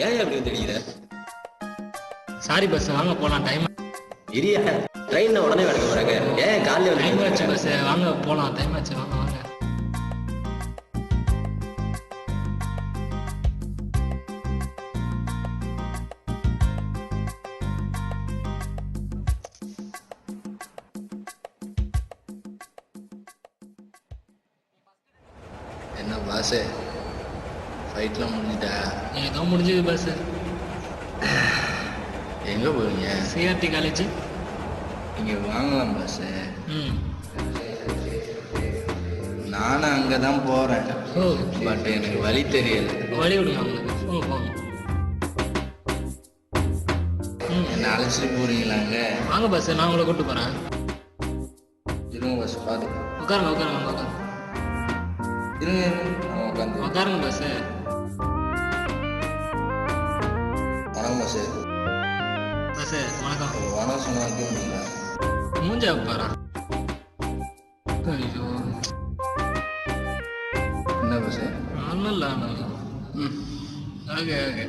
ஏன் அப்படி தெரியுற? சாரி பஸ், வாங்க போலாம். டைம் இரியா, ட்ரெயின்ல உடனே வேலைக்கு போறாங்க. ஏன் காலையில வந்து டைம் ஆச்சு பஸ், வாங்க போலாம். டைம் ஆச்சு, வாங்க வாங்க. என்ன பாஸ், ஃபைட்லாம் முடிஞ்சுட்டா? ஏதோ முடிஞ்சது பஸ். எங்க போறீங்க? CRT college. இங்க வாங்கலாம் பாஸ். ம். நானும் அங்கதான் போறேன். ஓ, பட் எனக்கு வழி தெரியல. வழி விடுங்க அவங்களுக்கு. போங்க போங்க. என்ன அழைச்சிட்டு போறீங்களாங்க? வாங்க பஸ், நான் உங்களை கூப்பிட்டு போறேன். இருங்க பாஸ், பாத்து உட்காருங்க உட்காருங்க உட்காருங்க. இருங்க உட்காந்து. உட்காருங்க பஸ். வணக்கம் பாஸ். பஸ் வணக்கம். வணக்கம் சொன்ன வைக்க முடியல. மூஞ்சா உட்காரா. ஐயோ, என்ன பாஸ்? ஒன்றும் இல்லை ஒன்றும் இல்லை. ம், okay okay.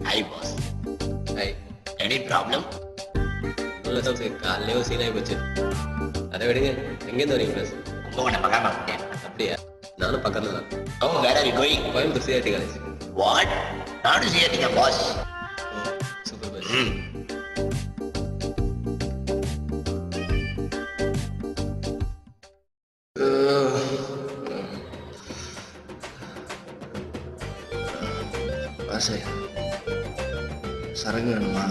Hi boss, hi. any problem? இல்லை சார், காலையிலே ஒரு சீனாகி போச்சு. அதை விடுங்க. எங்கேருந்து வரீங்க பாஸ்? கும்பகோணம் பக்கமா இருக்கேன். அப்படியா? நானும் பக்கத்தில் தான். Oh, where are you going? Coimbatore CRT college. What? நானும் சேர்த்தீங்க பாஸ். Super boss. பாஸ், சரக்கு வேணுமா?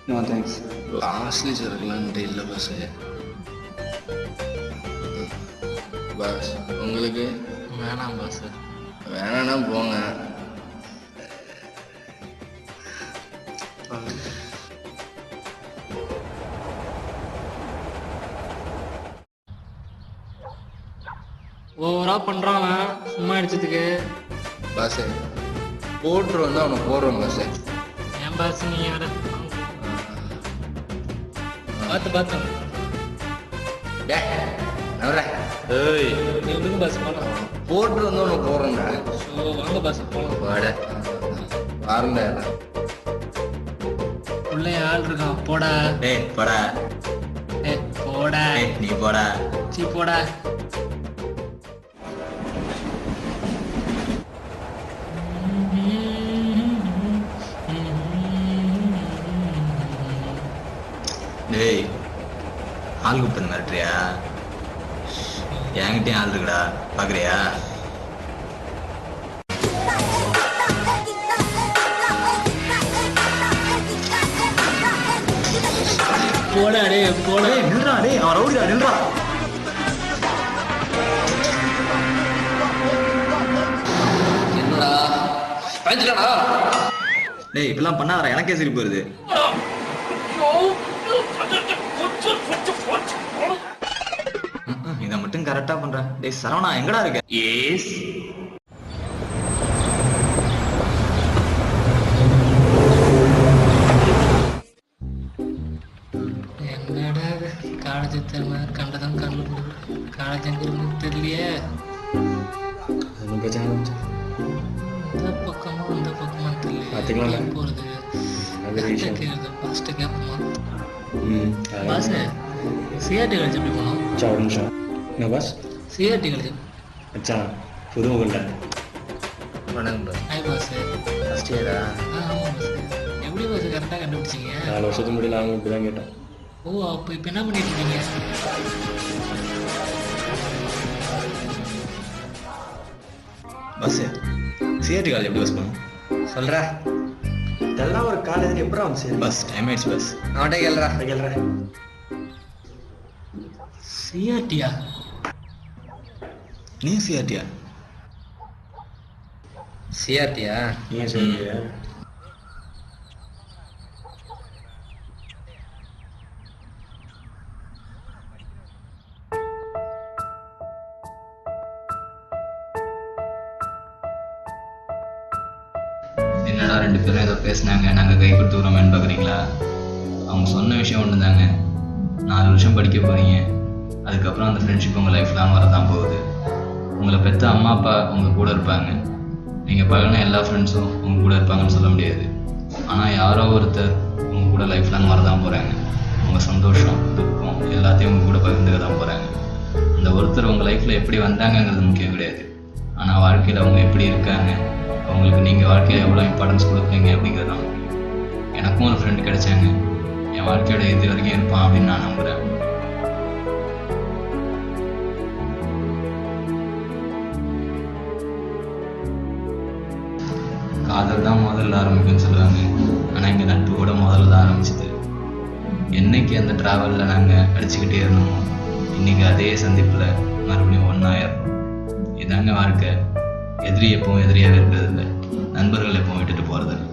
No thanks. லாஸ்ட்லி சரக்குலான்ட்டு இல்லை பாஸ். பாஸ் உங்களுக்கு வேணாம் பாஸ். வேணான்னா போங்க. ஓவரா பண்றான் சும்மா அடிச்சதுக்கு. பாஸ் போட்டு வந்து அவனை போடுறோம் பாஸ். ஏன் பாஸ் நீ வேற பார்த்து பார்த்து. நவரா ஏய், நீ விடுங்க பாஸ் போலாம். போட்டு வந்து அவனை போடுறோம்டா. ஸோ வாங்க பாஸ் போலாம். வாட பாருண்டா. உள்ளே ஆள் இருக்கான். போடா. டேய் போடா. போடா. நீ போடா. சீ போடா. டேய், ஆள் கூப்பிட்டு மிரட்டுறியா? என்கிட்டயும் ஆள் இருக்குடா, பாக்குறியா? போடா டே போடா. நில்றா டேய், அவன் ரவுடிடா, நில்றா. என்னடா பயந்துட்டாடா? டேய் இப்பெல்லாம் பண்ணாதடா, எனக்கே சிரிப்பு வருது. இதை மட்டும் கரெக்டா பண்ற. டேய் சரவணா, எங்கடா இருக்க? எஸ். என்னடா காலேஜ் தெரியல, கண்டதான் கண்ணு கொடுக்குது. காலேஜ் எங்க இருக்குன்னு தெரியலையே. ஒன்றும் பிரச்சனை இல்லை. இந்த பக்கமா இந்த பக்கமா தெரியல. பார்த்துக்கலாம்ல. போறது நல்ல விஷயம். ஃபர்ஸ்ட் கேட்போமா ம். பாஸ்? சிஆர்டி காலேஜ் எப்படி போனோம்? அச்சா ஒரு நிமிஷம். என்ன பாஸ்? CRT college. அச்சா புது முகல்ல. வணக்கம் பாஸ். Hi boss. ஃபர்ஸ்ட் இயரா? ஆமாம் பாஸ். எப்படி பாஸ் கரெக்டாக கண்டுபிடிச்சிங்க? 4 வருஷத்துக்கு முன்னாடி நாங்கள் இப்படி தான் கேட்டோம். ஓ, அப்போ இப்போ என்ன பண்ணிட்டு இருக்கீங்க? பஸ் சிஆர்டி காலேஜ் எப்படி பஸ் பண்ணும்? சொல்றா. இதெல்லாம் ஒரு காலேஜ் எப்பறம் வந்துச்சு? பஸ் டைம் ஆயிடுச்சு பஸ். அவன்கிட்ட கேள்றா. கேள்றேன். சிஆர்டியா? நீ சிஆர்டியா? சிஆர்டியா? நீங்கள் சொல்லுங்க. என்னடா 2 பேரும் ஏதோ பேசினாங்க, நாங்கள் கை கொடுத்துக்கிறோமேன்னு பார்க்குறீங்களா? அவங்க சொன்ன விஷயம் ஒன்று தாங்க. 4 வருஷம் படிக்க போகிறீங்க, அதுக்கப்புறம் அந்த ஃப்ரெண்ட்ஷிப் உங்கள் லைஃப் லாங் வரதான் போகுது. உங்களை பெற்ற அம்மா அப்பா உங்கள் கூட இருப்பாங்க, நீங்கள் பழகின எல்லா ஃப்ரெண்ட்ஸும் உங்கள் கூட இருப்பாங்கன்னு சொல்ல முடியாது. ஆனால் யாரோ ஒருத்தர் உங்கள் கூட லைஃப் லாங் வரதான் போகிறாங்க. உங்கள் சந்தோஷம் துக்கம் எல்லாத்தையும் உங்கள் கூட பகிர்ந்துக்க தான் போகிறாங்க. அந்த ஒருத்தர் உங்கள் லைஃப்பில் எப்படி வந்தாங்கங்கிறது முக்கியம் கிடையாது, ஆனால் வாழ்க்கையில் அவங்க எப்படி இருக்காங்க, அவங்களுக்கு நீங்கள் வாழ்க்கையில் எவ்வளோ இம்பார்ட்டன்ஸ் கொடுக்குறீங்க அப்படிங்கிறது தான். எனக்கும் ஒரு ஃப்ரெண்டு கிடைச்சாங்க, என் வாழ்க்கையோட இது வரைக்கும் இருப்பான் அப்படின்னு நான் நம்புகிறேன். காதல் தான் முதல்ல ஆரம்பிக்கும்னு சொல்லுவாங்க, ஆனால் இங்கே நட்பு கூட முதல்ல தான் ஆரம்பிச்சுது. என்னைக்கு அந்த ட்ராவலில் நாங்கள் அடிச்சுக்கிட்டே இருந்தோமோ இன்றைக்கி அதே சந்திப்பில் மறுபடியும் ஒன்றாயிரம். இதாங்க வாழ்க்கை. எதிரி எப்பவும் எதிரியாக இருக்கிறதில்ல, நண்பர்கள் எப்பவும் விட்டுட்டு போகிறதில்ல.